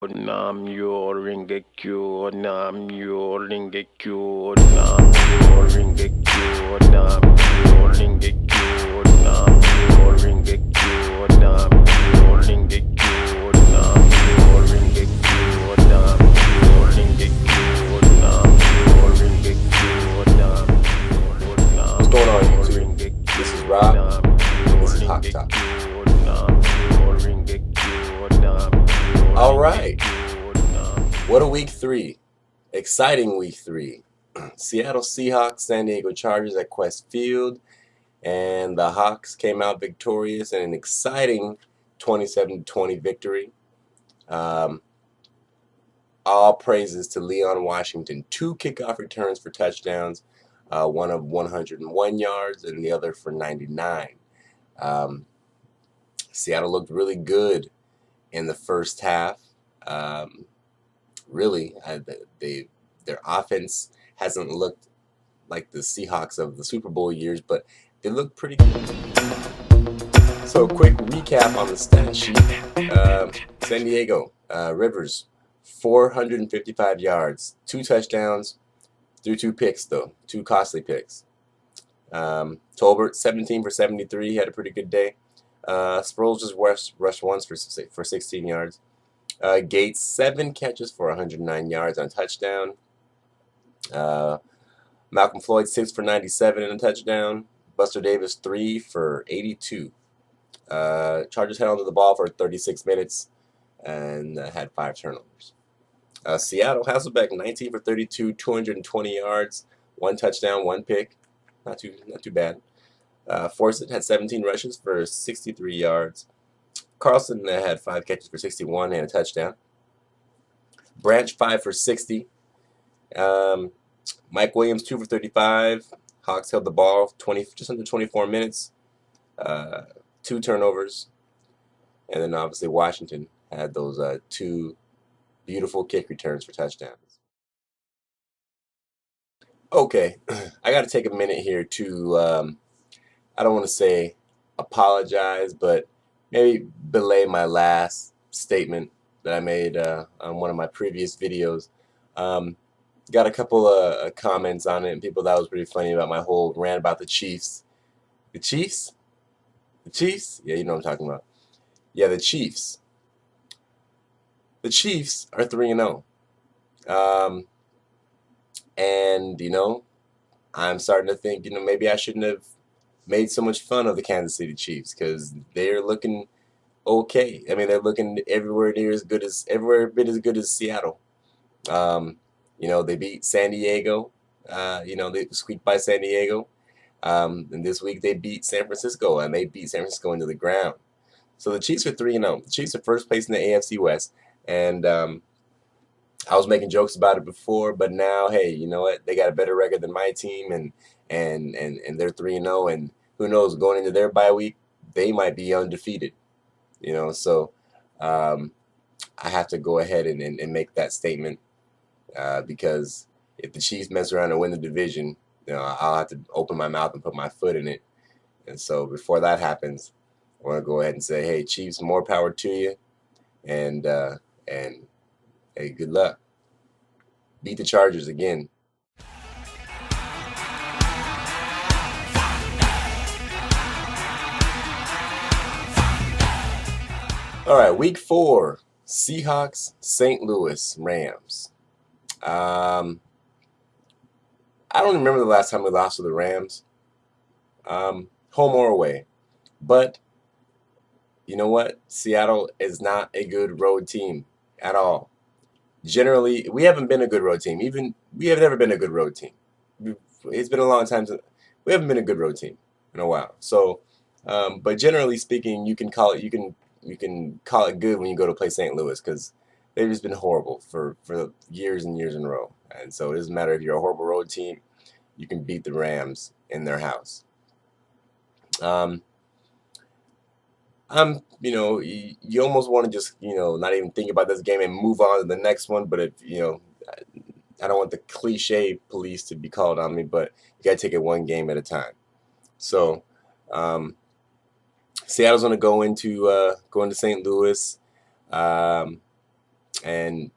Namyo Ringekyo, Namyo Ringekyo, Namyo Ringekyo, Namyo Ringekyo, Namyo Ringekyo, Namyo Ringekyo, Namyo Ringekyo, Namyo Ringekyo, Namyo Ringekyo, What's going on, YouTube? This is Rob, and this is Hot Top. All right. What a week 3. Exciting week 3. Seattle Seahawks, San Diego Chargers at Quest Field. And the Hawks came out victorious in an exciting 27-20 victory. All praises to Leon Washington. 2 kickoff returns for touchdowns. One of 101 yards and the other for 99. Seattle looked really good in the first half. Really, their offense hasn't looked like the Seahawks of the Super Bowl years, but they look pretty good. So, quick recap on the stat sheet. San Diego, Rivers, 455 yards, 2 touchdowns, threw 2 picks, though, 2 costly picks. Tolbert, 17 for 73, had a pretty good day. Sproles just rushed once for 16 yards. Gates, 7 catches for 109 yards on a touchdown. Malcolm Floyd, 6 for 97 and a touchdown. Buster Davis, 3 for 82. Chargers held onto the ball for 36 minutes and had 5 turnovers. Seattle, Hasselbeck, 19 for 32, 220 yards, 1 touchdown, 1 pick. Not too bad. Forsett had 17 rushes for 63 yards. Carlson had 5 catches for 61 and a touchdown. Branch, 5 for 60. Mike Williams, 2 for 35. Hawks held the ball just under 24 minutes. 2 turnovers. And then obviously Washington had those 2 beautiful kick returns for touchdowns. Okay, I got to take a minute here to, I don't want to say apologize, but maybe belay my last statement that I made on one of my previous videos. Got a couple of comments on it, and people thought it was pretty funny about my whole rant about the Chiefs. The Chiefs? The Chiefs? Yeah, you know what I'm talking about. Yeah, the Chiefs. The Chiefs are 3-0. And, I'm starting to think, maybe I shouldn't have made so much fun of the Kansas City Chiefs because they're looking okay. I mean, they're looking everywhere bit as good as Seattle. They beat San Diego. They squeaked by San Diego. And this week they beat San Francisco, and they beat San Francisco into the ground. So the Chiefs are 3-0. The Chiefs are first place in the AFC West, and I was making jokes about it before, but now, hey, you know what? They got a better record than my team, and they're 3-0, and who knows? Going into their bye week, they might be undefeated. So I have to go ahead and make that statement because if the Chiefs mess around and win the division, I'll have to open my mouth and put my foot in it. And so before that happens, I want to go ahead and say, hey, Chiefs, more power to you, and hey, good luck. Beat the Chargers again. All right, week 4, Seahawks, St. Louis Rams. I don't remember the last time we lost to the Rams, home or away. But you know what? Seattle is not a good road team at all. Generally, we haven't been a good road team. We have never been a good road team. It's been a long time since we haven't been a good road team in a while. So, but generally speaking, you can call it good when you go to play St. Louis because they've just been horrible for years and years in a row. And so it doesn't matter if you're a horrible road team, you can beat the Rams in their house. You almost want to just, not even think about this game and move on to the next one. But if, I don't want the cliche police to be called on me, but you got to take it one game at a time. So, Seattle's going to go into St. Louis. and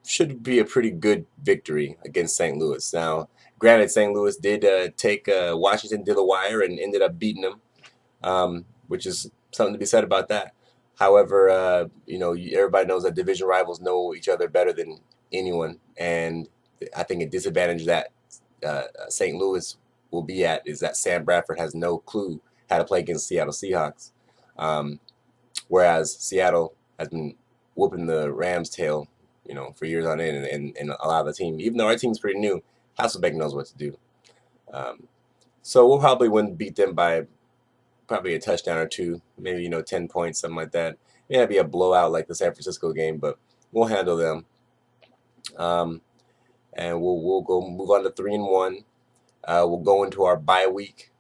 should be a pretty good victory against St. Louis. Now, granted, St. Louis did take Washington to the wire and ended up beating them, which is something to be said about that. However, everybody knows that division rivals know each other better than anyone, and I think a disadvantage that St. Louis will be at is that Sam Bradford has no clue how to play against Seattle Seahawks, whereas Seattle has been whooping the Rams' tail, for years on end, and a lot of the team, even though our team's pretty new, Hasselbeck knows what to do. So we'll probably beat them by probably a touchdown or two, maybe 10 points, something like that. It may not be a blowout like the San Francisco game, but we'll handle them. And we'll go move on to 3-1. We'll go into our bye week,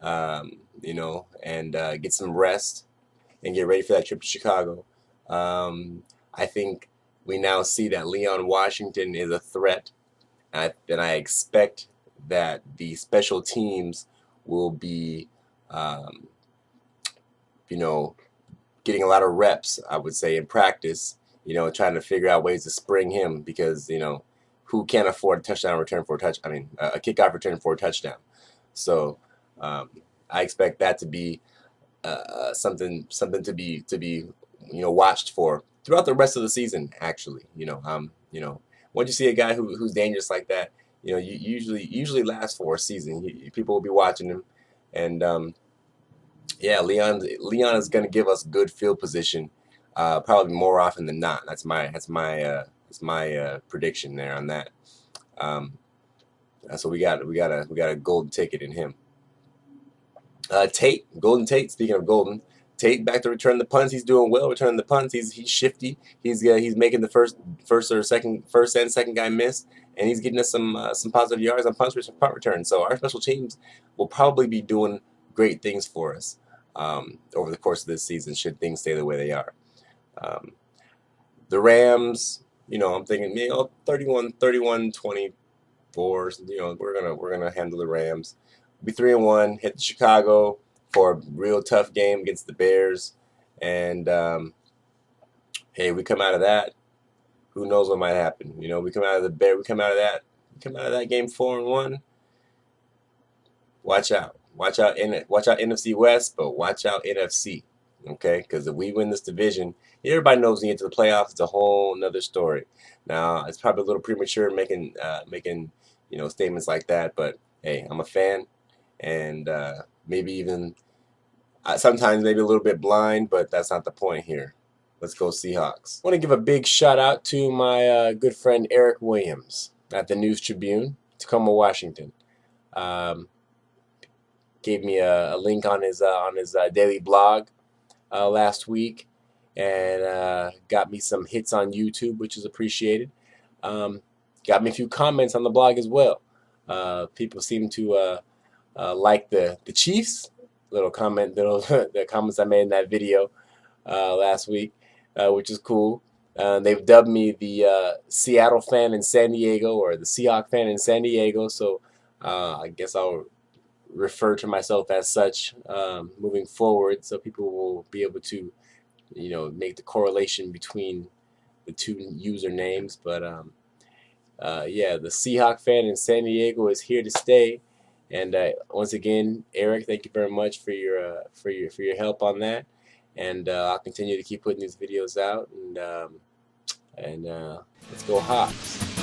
and get some rest and get ready for that trip to Chicago. I think we now see that Leon Washington is a threat, and I expect that the special teams will be, getting a lot of reps, I would say, in practice, trying to figure out ways to spring him because, who can't afford a touchdown return for a kickoff return for a touchdown. So I expect that to be something to be watched for throughout the rest of the season. Actually, once you see a guy who's dangerous like that, you usually lasts for a season. People will be watching him, and Leon is going to give us good field position, probably more often than not. That's my prediction there on that. So we got a golden ticket in him. Golden Tate. Speaking of Golden Tate, back to return the punts. He's doing well returning the punts. He's shifty. He's making the first and second guy miss, and he's getting us some positive yards on punt return. So our special teams will probably be doing great things for us over the course of this season, should things stay the way they are. The Rams, I'm thinking 31-24. We're gonna handle the Rams. Be 3-1. Hit Chicago for a real tough game against the Bears, and hey, we come out of that. Who knows what might happen? We come out of that game 4-1. Watch out NFC West, but watch out NFC. Okay, because if we win this division, everybody knows when you get to the playoffs, it's a whole nother story. Now, it's probably a little premature making statements like that, but hey, I'm a fan, and maybe even sometimes maybe a little bit blind, but that's not the point here. Let's go Seahawks. I want to give a big shout out to my good friend Eric Williams at the News Tribune, Tacoma, Washington. Gave me a link on his daily blog last week, and got me some hits on YouTube, which is appreciated. Got me a few comments on the blog as well. People seem to like the Chiefs the comments I made in that video last week, which is cool. They've dubbed me the Seattle fan in San Diego, or the Seahawk fan in San Diego, so I guess I'll refer to myself as such moving forward, so people will be able to make the correlation between the two usernames. But the Seahawk fan in San Diego is here to stay. And once again, Eric, thank you very much for your help on that. And I'll continue to keep putting these videos out. And let's go Hawks.